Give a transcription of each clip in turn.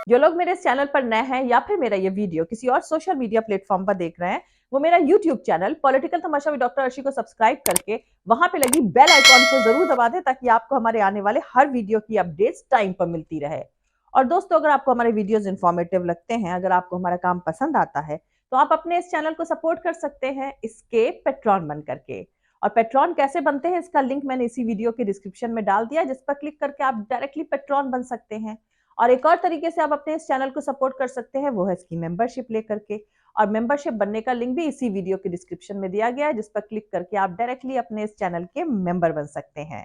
जो लोग मेरे इस चैनल पर नए हैं या फिर मेरा ये वीडियो किसी और सोशल मीडिया प्लेटफॉर्म पर देख रहे हैं, वो मेरा YouTube channel political Tamasha with doctor Arshi को सब्सक्राइब करके वहां पे लगी बेल आइकॉन को जरूर दबा दें ताकि आपको हमारे आने वाले हर वीडियो की अपडेट्स टाइम पर मिलती रहे। और दोस्तों, अगर आपको हमारे वीडियोस इंफॉर्मेटिव लगते हैं, अगर आपको हमारा काम पसंद आता है, तो आप अपने इस चैनल को सपोर्ट कर सकते हैं इसके पेट्रॉन बन करके। और पेट्रॉन कैसे बनते हैं इसका लिंक मैंने इसी वीडियो के डिस्क्रिप्शन में डाल दिया, जिस पर क्लिक करके आप डायरेक्टली पेट्रॉन बन सकते हैं। और एक और तरीके से आप अपने इस चैनल को सपोर्ट कर सकते हैं, वो है इसकी मेंबरशिप लेकर के। और मेंबरशिप बनने का लिंक भी इसी वीडियो के डिस्क्रिप्शन में दिया गया है, जिस पर क्लिक करके आप डायरेक्टली अपने इस चैनल के मेंबर बन सकते हैं।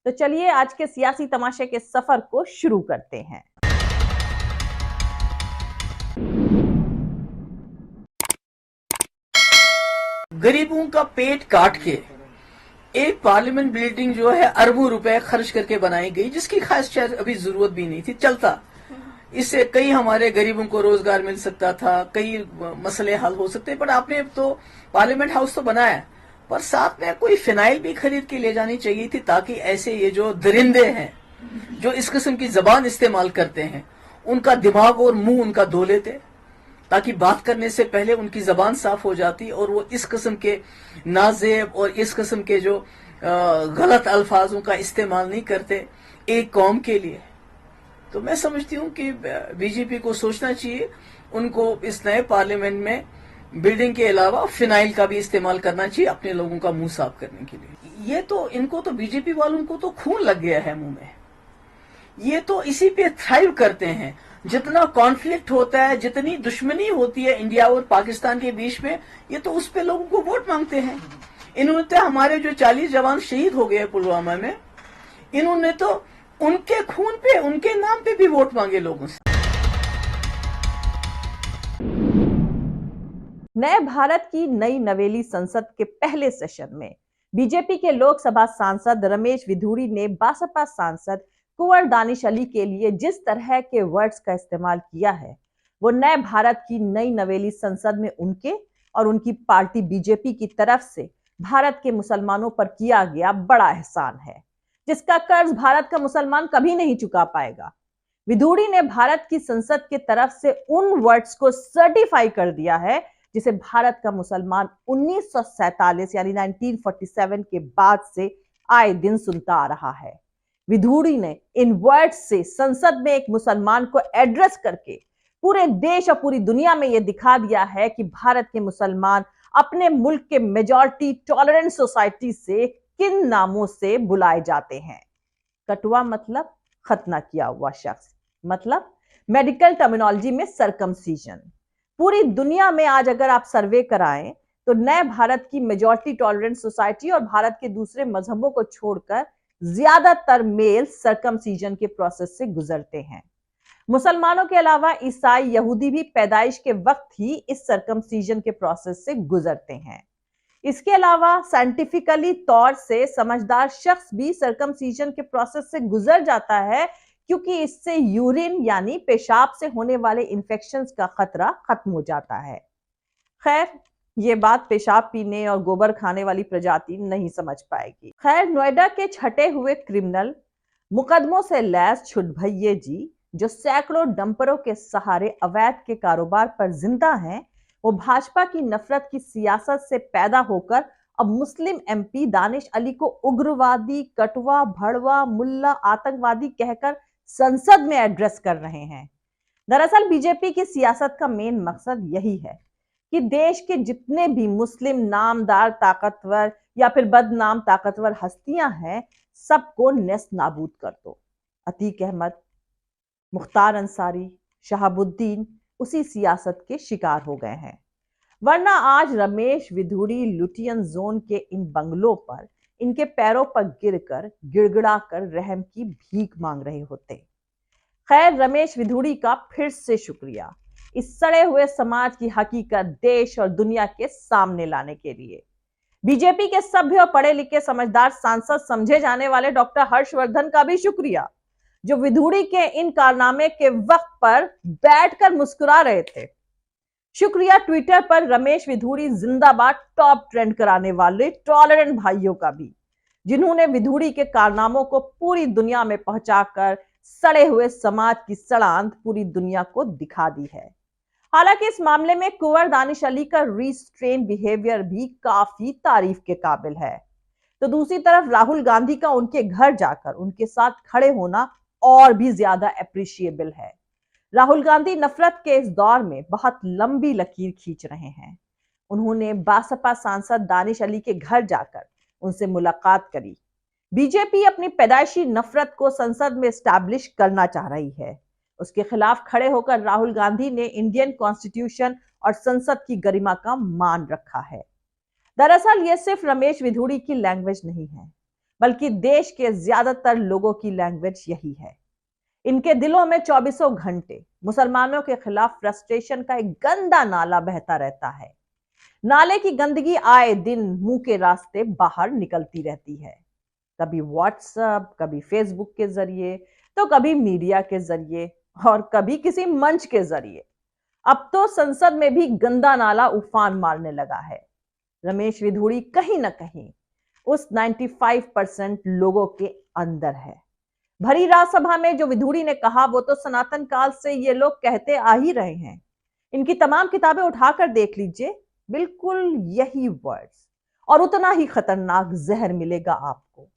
तो चलिए आज के सियासी तमाशे के सफर को शुरू करते हैं। गरीबों का पेट काट के एक पार्लियामेंट बिल्डिंग जो है अरबों रुपए खर्च करके बनाई गई, जिसकी खास शायद अभी जरूरत भी नहीं थी। चलता इससे कई हमारे गरीबों को रोजगार मिल सकता था, कई मसले हल हो सकते, पर आपने तो पार्लियामेंट हाउस तो बनाया, पर साथ में कोई फिनाइल भी खरीद के ले जानी चाहिए थी, ताकि ऐसे ये जो दरिंदे हैं जो इस किस्म की जबान इस्तेमाल करते हैं, उनका दिमाग और मुंह उनका धो लेते, ताकि बात करने से पहले उनकी जबान साफ हो जाती और वो इस किस्म के नाजेब और इस किस्म के जो गलत अल्फाजों का इस्तेमाल नहीं करते एक कौम के लिए। तो मैं समझती हूँ कि बीजेपी को सोचना चाहिए, उनको इस नए पार्लियामेंट में बिल्डिंग के अलावा फिनाइल का भी इस्तेमाल करना चाहिए अपने लोगों का मुंह साफ करने के लिए। ये तो इनको तो बीजेपी वालों को तो खून लग गया है मुंह में, ये तो इसी पे थ्राइव करते हैं। जितना कॉन्फ्लिक्ट होता है, जितनी दुश्मनी होती है इंडिया और पाकिस्तान के बीच में, ये तो उस पे लोगों को वोट मांगते हैं। इन्होंने तो हमारे जो 40 जवान शहीद हो गए पुलवामा में, इन्होंने तो उनके खून पे, उनके नाम पे भी वोट मांगे लोगों से। नए भारत की नई नवेली संसद के पहले सेशन में बीजेपी के लोकसभा सांसद रमेश विधुड़ी ने बसपा सांसद कुंवर दानिश अली के लिए जिस तरह के वर्ड्स का इस्तेमाल किया है, वो नए भारत की नई नवेली संसद में उनके और उनकी पार्टी बीजेपी की तरफ से भारत के मुसलमानों पर किया गया बड़ा एहसान है, जिसका कर्ज भारत का मुसलमान कभी नहीं चुका पाएगा। विधुड़ी ने भारत की संसद की तरफ से उन वर्ड्स को सर्टिफाई कर दिया है जिसे भारत का मुसलमान 1947 यानी 1947 के बाद से आए दिन सुनता आ रहा है। विधुड़ी ने इन वर्ड्स से संसद में एक मुसलमान को एड्रेस करके पूरे देश और पूरी दुनिया में यह दिखा दिया है कि भारत के मुसलमान अपने मुल्क के मेजॉरिटी टॉलरेंट सोसाइटी से किन नामों से बुलाए जाते हैं। कटुआ मतलब खतना किया हुआ शख्स, मतलब मेडिकल टर्मिनोलॉजी में सर्कमसीजन। पूरी दुनिया में आज अगर आप सर्वे कराएं तो नए भारत की मेजॉरिटी टॉलरेंट सोसाइटी और भारत के दूसरे मजहबों को छोड़कर ज्यादातर मेल सर्कमसीजन के प्रोसेस से गुजरते हैं। मुसलमानों के अलावा ईसाई, यहूदी भी पैदाइश के वक्त ही इस सर्कमसीजन के प्रोसेस से गुजरते हैं। इसके अलावा साइंटिफिकली तौर से समझदार शख्स भी सर्कमसीजन के प्रोसेस से गुजर जाता है, क्योंकि इससे यूरिन यानी पेशाब से होने वाले इंफेक्शंस का खतरा खत्म हो जाता है। खैर, ये बात पेशाब पीने और गोबर खाने वाली प्रजाति नहीं समझ पाएगी। खैर, नोएडा के छटे हुए क्रिमिनल मुकदमों से लैस छुटभैये जी, जो सैकड़ों डंपरों के सहारे अवैध के कारोबार पर जिंदा हैं, वो भाजपा की नफरत की सियासत से पैदा होकर अब मुस्लिम एमपी दानिश अली को उग्रवादी, कटवा, भड़वा, मुल्ला, आतंकवादी कहकर संसद में एड्रेस कर रहे हैं। दरअसल बीजेपी की सियासत का मेन मकसद यही है कि देश के जितने भी मुस्लिम नामदार ताकतवर या फिर बदनाम ताकतवर हस्तियां हैं, सबको नेस्त नाबूद कर दो। अतीक अहमद, मुख्तार अंसारी, शहाबुद्दीन उसी सियासत के शिकार हो गए हैं, वरना आज रमेश विधुड़ी लुटियन जोन के इन बंगलों पर इनके पैरों पर गिरकर गिड़गिड़ा कर रहम की भीख मांग रहे होते। खैर, रमेश विधुड़ी का फिर से शुक्रिया इस सड़े हुए समाज की हकीकत देश और दुनिया के सामने लाने के लिए। बीजेपी के सभ्य और पढ़े लिखे समझदार सांसद समझे जाने वाले डॉक्टर हर्षवर्धन का भी शुक्रिया, जो विधुड़ी के इन कारनामे के वक्त पर बैठकर मुस्कुरा रहे थे। शुक्रिया ट्विटर पर रमेश विधुड़ी जिंदाबाद टॉप ट्रेंड कराने वाले टॉलरेंट भाइयों का भी, जिन्होंने विधुड़ी के कारनामों को पूरी दुनिया में पहुंचाकर सड़े हुए समाज की सड़ांध पूरी दुनिया को दिखा दी है। हालांकि इस मामले में कुंवर दानिश अली का रिस्ट्रेन बिहेवियर भी काफी तारीफ के काबिल है। तो दूसरी तरफ राहुल गांधी का उनके घर जाकर उनके साथ खड़े होना और भी ज्यादा अप्रिशिएबल है। राहुल गांधी नफरत के इस दौर में बहुत लंबी लकीर खींच रहे हैं। उन्होंने बसपा सांसद दानिश अली के घर जाकर उनसे मुलाकात करी। बीजेपी अपनी पैदाइशी नफरत को संसद में एस्टैब्लिश करना चाह रही है। उसके खिलाफ खड़े होकर राहुल गांधी ने इंडियन कॉन्स्टिट्यूशन और संसद की गरिमा का मान रखा है। दरअसल यह सिर्फ रमेश विधुड़ी की लैंग्वेज नहीं है, बल्कि देश के ज्यादातर लोगों की लैंग्वेज यही है। इनके दिलों में 24 घंटे मुसलमानों के खिलाफ फ्रस्ट्रेशन का एक गंदा नाला बहता रहता है। नाले की गंदगी आए दिन मुंह के रास्ते बाहर निकलती रहती है, कभी व्हाट्सएप, कभी फेसबुक के जरिए, तो कभी मीडिया के जरिए और कभी किसी मंच के जरिए। अब तो संसद में भी गंदा नाला उफान मारने लगा है। रमेश विधुड़ी कहीं ना कहीं उस 95% लोगों के अंदर है। भरी राज्यसभा में जो विधुड़ी ने कहा वो तो सनातन काल से ये लोग कहते आ ही रहे हैं। इनकी तमाम किताबें उठाकर देख लीजिए, बिल्कुल यही वर्ड्स और उतना ही खतरनाक जहर मिलेगा आपको।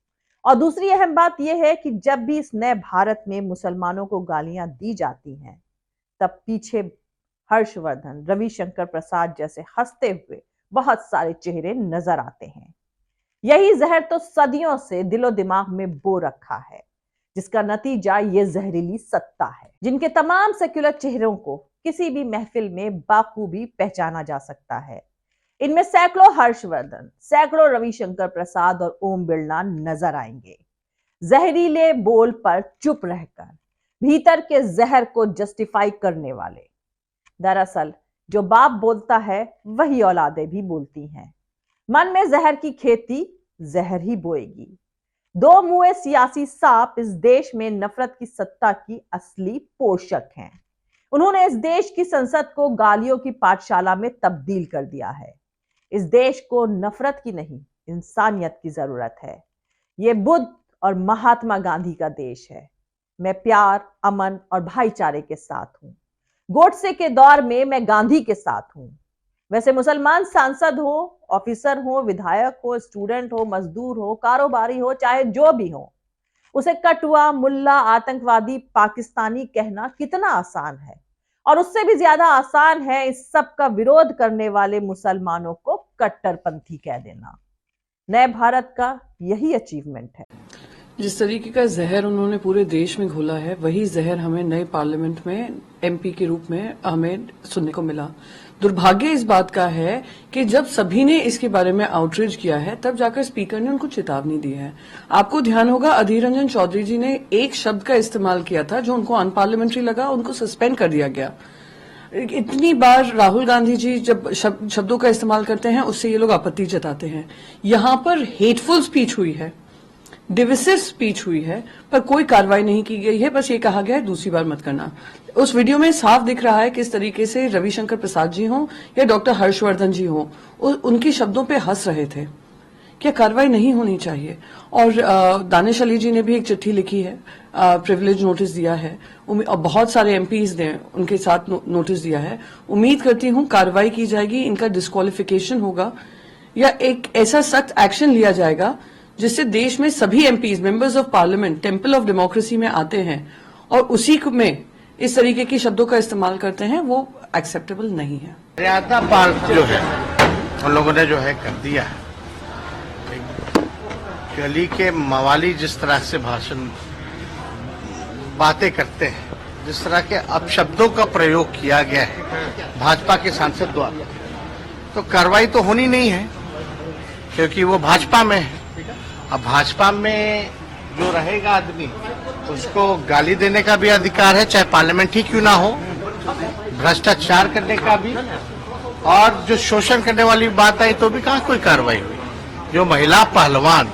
और दूसरी अहम बात यह है कि जब भी इस नए भारत में मुसलमानों को गालियां दी जाती हैं, तब पीछे हर्षवर्धन, रविशंकर प्रसाद जैसे हंसते हुए बहुत सारे चेहरे नजर आते हैं। यही जहर तो सदियों से दिलो दिमाग में बो रखा है, जिसका नतीजा ये जहरीली सत्ता है, जिनके तमाम सेक्युलर चेहरों को किसी भी महफिल में बाखूबी पहचाना जा सकता है। इनमें सैकड़ों हर्षवर्धन, सैकड़ों रविशंकर प्रसाद और ओम बिरला नजर आएंगे, जहरीले बोल पर चुप रहकर भीतर के जहर को जस्टिफाई करने वाले। दरअसल जो बाप बोलता है वही औलादें भी बोलती हैं। मन में जहर की खेती जहर ही बोएगी। दो मुंहे सियासी सांप इस देश में नफरत की सत्ता की असली पोषक हैं। उन्होंने इस देश की संसद को गालियों की पाठशाला में तब्दील कर दिया है। इस देश को नफरत की नहीं, इंसानियत की जरूरत है। ये बुद्ध और महात्मा गांधी का देश है। मैं प्यार, अमन और भाईचारे के साथ हूं। गोडसे के दौर में मैं गांधी के साथ हूं। वैसे मुसलमान सांसद हो, ऑफिसर हो, विधायक हो, स्टूडेंट हो, मजदूर हो, कारोबारी हो, चाहे जो भी हो, उसे कटुआ, मुल्ला, आतंकवादी, पाकिस्तानी कहना कितना आसान है। और उससे भी ज्यादा आसान है इस सब का विरोध करने वाले मुसलमानों को कट्टरपंथी कह देना। नए भारत का यही अचीवमेंट है। जिस तरीके का जहर उन्होंने पूरे देश में घोला है, वही जहर हमें नए पार्लियामेंट में एमपी के रूप में हमें सुनने को मिला। दुर्भाग्य इस बात का है कि जब सभी ने इसके बारे में आउटरीच किया है, तब जाकर स्पीकर ने उनको चेतावनी दी है। आपको ध्यान होगा, अधीर रंजन चौधरी जी ने एक शब्द का इस्तेमाल किया था जो उनको अनपार्लियामेंट्री लगा, उनको सस्पेंड कर दिया गया। इतनी बार राहुल गांधी जी जब शब्दों का इस्तेमाल करते हैं, उससे ये लोग आपत्ति जताते हैं। यहां पर हेटफुल स्पीच हुई है, डिविसिव स्पीच हुई है, पर कोई कार्रवाई नहीं की गई है। बस ये कहा गया है दूसरी बार मत करना। उस वीडियो में साफ दिख रहा है किस तरीके से रविशंकर प्रसाद जी हों या डॉक्टर हर्षवर्धन जी हों, उनके शब्दों पे हंस रहे थे। क्या कार्रवाई नहीं होनी चाहिए? और दानिश अली जी ने भी एक चिट्ठी लिखी है, प्रिविलेज नोटिस दिया है, और बहुत सारे एमपीज ने उनके साथ नोटिस दिया है। उम्मीद करती हूं कार्रवाई की जाएगी, इनका डिस्क्वालिफिकेशन होगा या एक ऐसा सख्त एक्शन लिया जाएगा जिससे देश में सभी MPs, members of parliament, temple of democracy में आते हैं और उसी में इस तरीके के शब्दों का इस्तेमाल करते हैं, वो एक्सेप्टेबल नहीं है। मर्यादा पार जो है उन लोगों ने जो है कर दिया है। गली के मवाली जिस तरह से भाषण बातें करते हैं, जिस तरह के अपशब्दों का प्रयोग किया गया है भाजपा के सांसद द्वारा, तो कार्रवाई तो होनी नहीं है क्योंकि वो भाजपा में है। अब भाजपा में जो रहेगा आदमी, उसको गाली देने का भी अधिकार है, चाहे पार्लियामेंट ही क्यों ना हो, भ्रष्टाचार करने का भी, और जो शोषण करने वाली बात आई तो भी कहाँ कोई कार्रवाई हुई। जो महिला पहलवान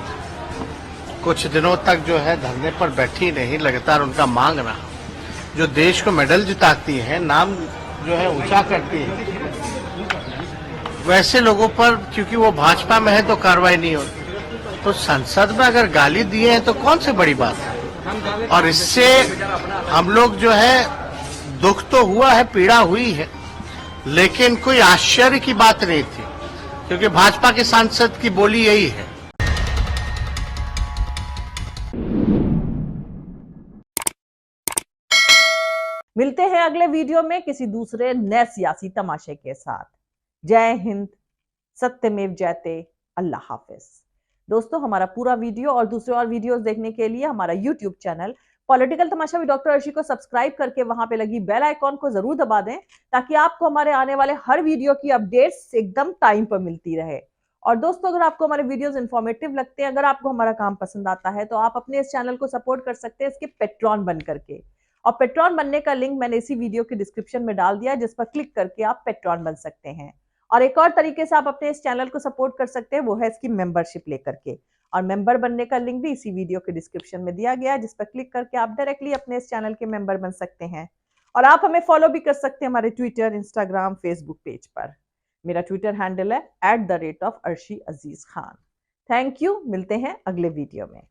कुछ दिनों तक जो है धरने पर बैठी नहीं, लगातार उनका मांग रहा, जो देश को मेडल जिताती है, नाम जो है ऊंचा करती है, वैसे लोगों पर क्योंकि वो भाजपा में है तो कार्रवाई नहीं होती। तो संसद में अगर गाली दिए हैं तो कौन सी बड़ी बात है? और इससे हम लोग जो है दुख तो हुआ है, पीड़ा हुई है, लेकिन कोई आश्चर्य की बात नहीं थी, क्योंकि भाजपा के सांसद की बोली यही है। मिलते हैं अगले वीडियो में किसी दूसरे नए सियासी तमाशे के साथ। जय हिंद, सत्यमेव जयते, अल्लाह हाफिज। दोस्तों, हमारा पूरा वीडियो और दूसरे और वीडियोस देखने के लिए हमारा YouTube channel political Tamasha with doctor Arshi को सब्सक्राइब करके वहां पे लगी बेल आइकॉन को जरूर दबा दें, ताकि आपको हमारे आने वाले हर वीडियो की अपडेट्स एकदम टाइम पर मिलती रहे। और दोस्तों, अगर आपको हमारे वीडियोस इंफॉर्मेटिव लगते हैं, अगर आपको हमारा काम पसंद आता है, तो आप अपने इस चैनल को सपोर्ट कर सकते हैं इसके पेट्रॉन बन करके। और पेट्रॉन बनने का लिंक मैंने इसी वीडियो के डिस्क्रिप्शन में डाल दिया, जिस पर क्लिक करके आप पेट्रॉन बन सकते हैं। और एक और तरीके से आप अपने इस चैनल को सपोर्ट कर सकते हैं, वो है इसकी मेंबरशिप लेकर के। और मेंबर बनने का लिंक भी इसी वीडियो के डिस्क्रिप्शन में दिया गया है, जिस पर क्लिक करके आप डायरेक्टली अपने इस चैनल के मेंबर बन सकते हैं। और आप हमें फॉलो भी कर सकते हैं हमारे ट्विटर, इंस्टाग्राम, फेसबुक पेज पर। मेरा ट्विटर हैंडल है @arshi aziz khan। Thank you. मिलते हैं अगले वीडियो में।